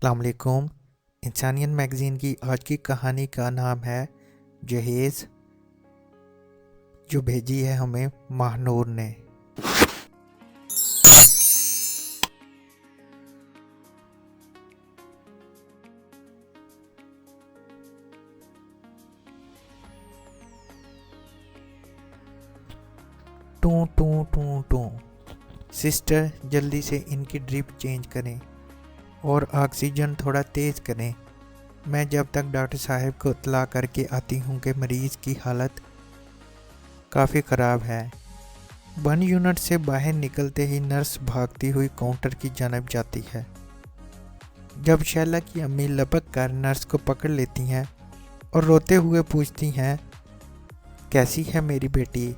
अस्सलाम वालेकुम। इंसानियत मैगज़ीन की आज की कहानी का नाम है जहेज़, जो भेजी है हमें महानूर ने। Two two two two. Sister, जल्दी से इनकी ड्रिप चेंज करें और ऑक्सीजन थोड़ा तेज़ करें। मैं जब तक डॉक्टर साहब को इत्तला करके आती हूँ कि मरीज़ की हालत काफ़ी ख़राब है। 1 यूनिट से बाहर निकलते ही नर्स भागती हुई काउंटर की जानब जाती है। जब शैला की अम्मी लपक कर नर्स को पकड़ लेती हैं और रोते हुए पूछती हैं, कैसी है मेरी बेटी?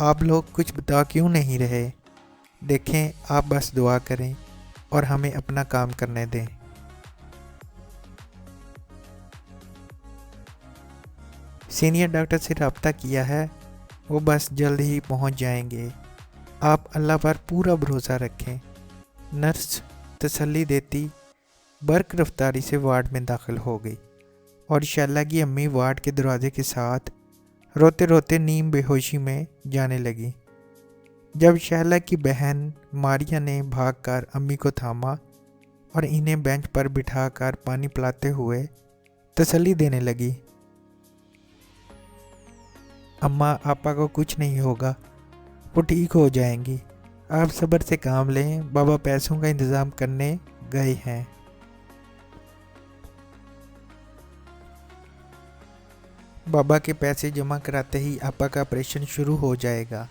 आप लोग कुछ बता क्यों नहीं रहे? देखें, आप बस दुआ करें और हमें अपना काम करने दें। सीनियर डॉक्टर से रब्ता किया है, वो बस जल्द ही पहुंच जाएंगे। आप अल्लाह पर पूरा भरोसा रखें। नर्स तसल्ली देती बर्क रफ्तारी से वार्ड में दाखिल हो गई और शैला की अम्मी वार्ड के दरवाजे के साथ रोते रोते नीम बेहोशी में जाने लगी। जब शैला की बहन मारिया ने भागकर अम्मी को थामा और इन्हें बेंच पर बिठाकर पानी पिलाते हुए तसल्ली देने लगी। अम्मा, आपा को कुछ नहीं होगा, वो ठीक हो जाएंगी। आप सब्र से काम लें, बाबा पैसों का इंतज़ाम करने गए हैं। बाबा के पैसे जमा कराते ही आपा का ऑपरेशन शुरू हो जाएगा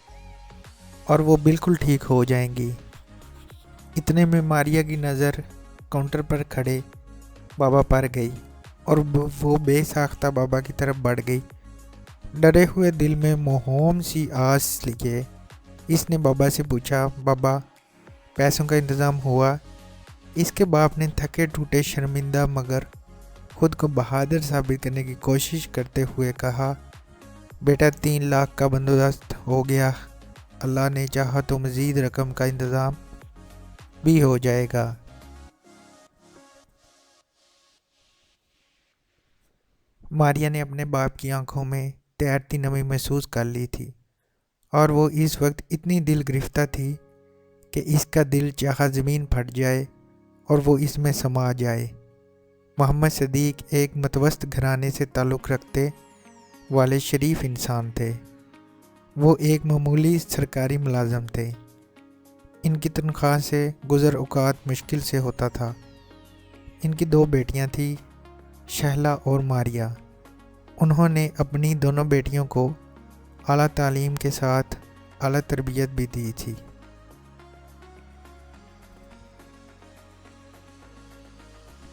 और वो बिल्कुल ठीक हो जाएंगी। इतने में मारिया की नज़र काउंटर पर खड़े बाबा पर गई और वो बेसाख्ता बाबा की तरफ बढ़ गई। डरे हुए दिल में मोहम सी आस लिए इसने बाबा से पूछा, बाबा पैसों का इंतज़ाम हुआ? इसके बाप ने थके टूटे शर्मिंदा मगर खुद को बहादुर साबित करने की कोशिश करते हुए कहा, बेटा 3 लाख का बंदोबस्त हो गया। अल्लाह ने चाहा तो मज़ीद रकम का इंतज़ाम भी हो जाएगा। मारिया ने अपने बाप की आंखों में तैरती नमी महसूस कर ली थी और वो इस वक्त इतनी दिल गिरफ्ता थी कि इसका दिल चाहा ज़मीन फट जाए और वो इसमें समा जाए। मोहम्मद सदीक एक मतवस्त घराने से ताल्लुक़ रखते वाले शरीफ इंसान थे। वो एक मामूली सरकारी मुलाजम थे। इनकी तनख्वाह से गुज़र औक़ात मुश्किल से होता था। इनकी 2 बेटियां थीं, शहला और मारिया। उन्होंने अपनी दोनों बेटियों को आला तालीम के साथ आला तरबियत भी दी थी।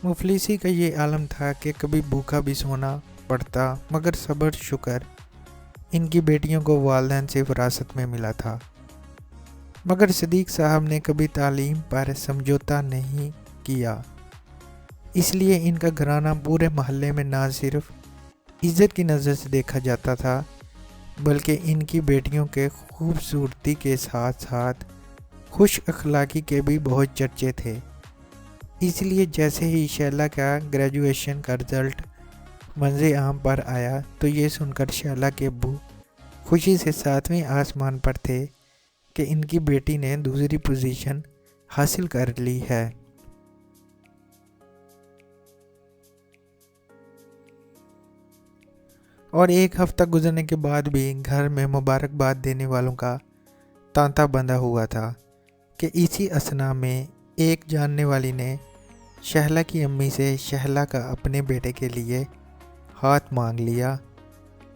मुफलिसी का ये आलम था कि कभी भूखा भी सोना पड़ता, मगर सब्र शुक्र इनकी बेटियों को वालिदैन से विरासत में मिला था। मगर सदीक साहब ने कभी तालीम पर समझौता नहीं किया, इसलिए इनका घराना पूरे मोहल्ले में ना सिर्फ इज़्ज़त की नज़र से देखा जाता था, बल्कि इनकी बेटियों के खूबसूरती के साथ साथ खुश अखलाकी के भी बहुत चर्चे थे। इसलिए जैसे ही शैला का ग्रेजुएशन का रिज़ल्ट मंज़र आम पर आया तो ये सुनकर शैला के अब्बू खुशी से 7वें आसमान पर थे कि इनकी बेटी ने दूसरी पोजीशन हासिल कर ली है। और 1 हफ्ता गुजरने के बाद भी घर में मुबारकबाद देने वालों का तांता बंधा हुआ था कि इसी असना में एक जानने वाली ने शहला की अम्मी से शहला का अपने बेटे के लिए हाथ मांग लिया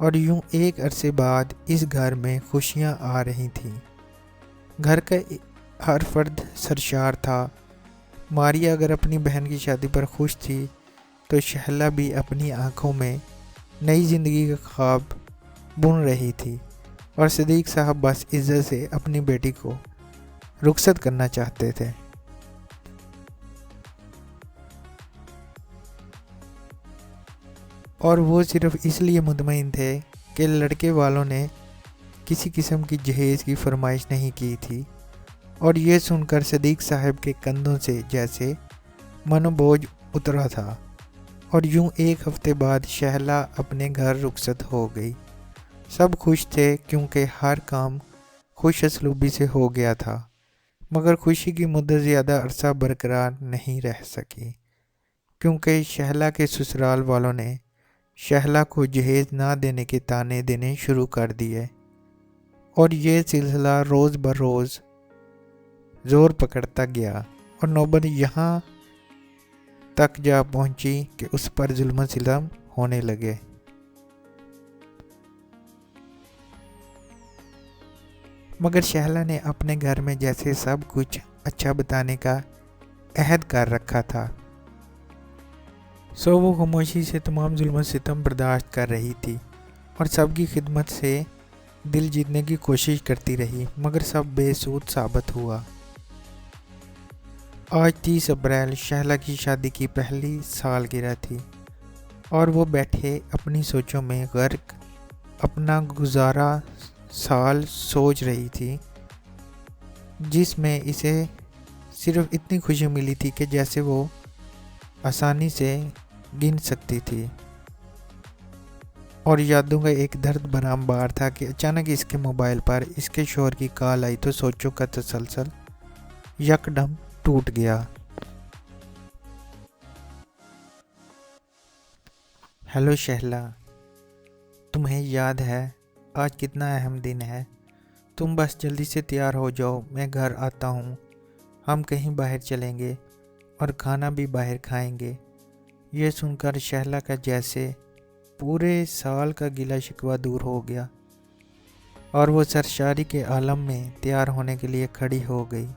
और यूं एक अरसे बाद इस घर में खुशियां आ रही थीं। घर का हर फर्द सरशार था। मारिया अगर अपनी बहन की शादी पर खुश थी तो शहला भी अपनी आंखों में नई ज़िंदगी का ख्वाब बुन रही थी और सदीक साहब बस इज्जत से अपनी बेटी को रुखसत करना चाहते थे। और वो सिर्फ इसलिए मुतमईन थे कि लड़के वालों ने किसी किस्म की जहेज़ की फरमाइश नहीं की थी और ये सुनकर सदीक साहब के कंधों से जैसे मनोबोझ उतरा था। और यूं एक हफ्ते बाद शहला अपने घर रुखसत हो गई। सब खुश थे क्योंकि हर काम खुश असलूबी से हो गया था, मगर खुशी की मुद्दत ज़्यादा अरसा बरकरार नहीं रह सकी, क्योंकि शहला के ससुराल वालों ने शहला को जहेज ना देने के ताने देने शुरू कर दिए और ये सिलसिला रोज़ बरोज़ ज़ोर पकड़ता गया और नौबत यहाँ तक जा पहुंची कि उस पर जुल्म सितम होने लगे। मगर शहला ने अपने घर में जैसे सब कुछ अच्छा बताने का अहद कर रखा था, सो वो खामोशी से तमाम जुल्म सितम बर्दाश्त कर रही थी और सबकी खिदमत से दिल जीतने की कोशिश करती रही, मगर सब बेसूद साबित हुआ। आज 30 अप्रैल शहला की शादी की पहली सालगिरह थी और वो बैठे अपनी सोचों में गर्क अपना गुजारा साल सोच रही थी, जिसमें इसे सिर्फ इतनी खुशी मिली थी कि जैसे वो आसानी से गिन सकती थी। और यादों का एक दर्द भरा अंबार था कि अचानक इसके मोबाइल पर इसके शोहर की कॉल आई तो सोचों का तसलसल यकदम टूट गया। हेलो शहला, तुम्हें याद है आज कितना अहम दिन है? तुम बस जल्दी से तैयार हो जाओ, मैं घर आता हूँ। हम कहीं बाहर चलेंगे और खाना भी बाहर खाएंगे। ये सुनकर शहला का जैसे पूरे साल का गिला शिकवा दूर हो गया और वो सरशारी के आलम में तैयार होने के लिए खड़ी हो गई।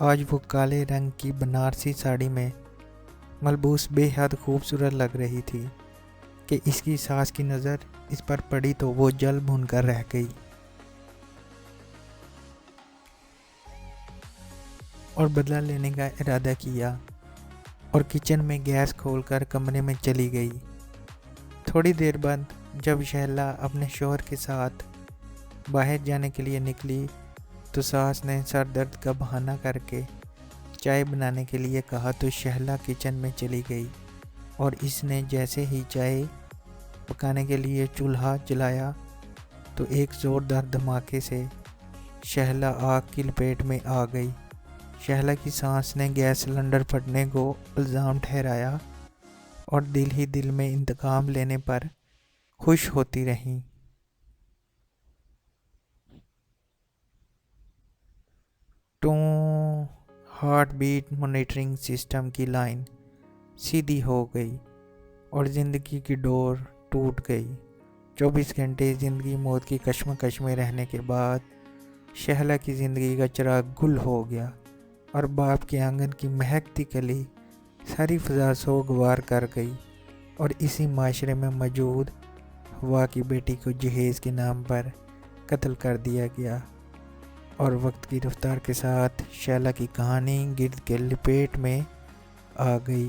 आज वो काले रंग की बनारसी साड़ी में मलबूस बेहद खूबसूरत लग रही थी कि इसकी सास की नज़र इस पर पड़ी तो वो जल भून कर रह गई और बदला लेने का इरादा किया और किचन में गैस खोलकर कमरे में चली गई। थोड़ी देर बाद जब शहला अपने शौहर के साथ बाहर जाने के लिए निकली तो सास ने सर दर्द का बहाना करके चाय बनाने के लिए कहा तो शहला किचन में चली गई और इसने जैसे ही चाय पकाने के लिए चूल्हा जलाया तो एक ज़ोरदार धमाके से शहला आग की लपेट में आ गई। शहला की सास ने गैस सिलेंडर फटने को इल्ज़ाम ठहराया और दिल ही दिल में इंतकाम लेने पर खुश होती रहीं। तो हार्ट बीट मॉनिटरिंग सिस्टम की लाइन सीधी हो गई और ज़िंदगी की डोर टूट गई। 24 घंटे ज़िंदगी मौत की कश्मकश में रहने के बाद शहला की ज़िंदगी का चिराग गुल हो गया और बाप के आंगन की महकती कली सारी फ़ज़ा सोगवार कर गई और इसी माशरे में मौजूद हवा की बेटी को जहेज़ के नाम पर कत्ल कर दिया गया। और वक्त की रफ्तार के साथ शहला की कहानी गिर्द के लपेट में आ गई।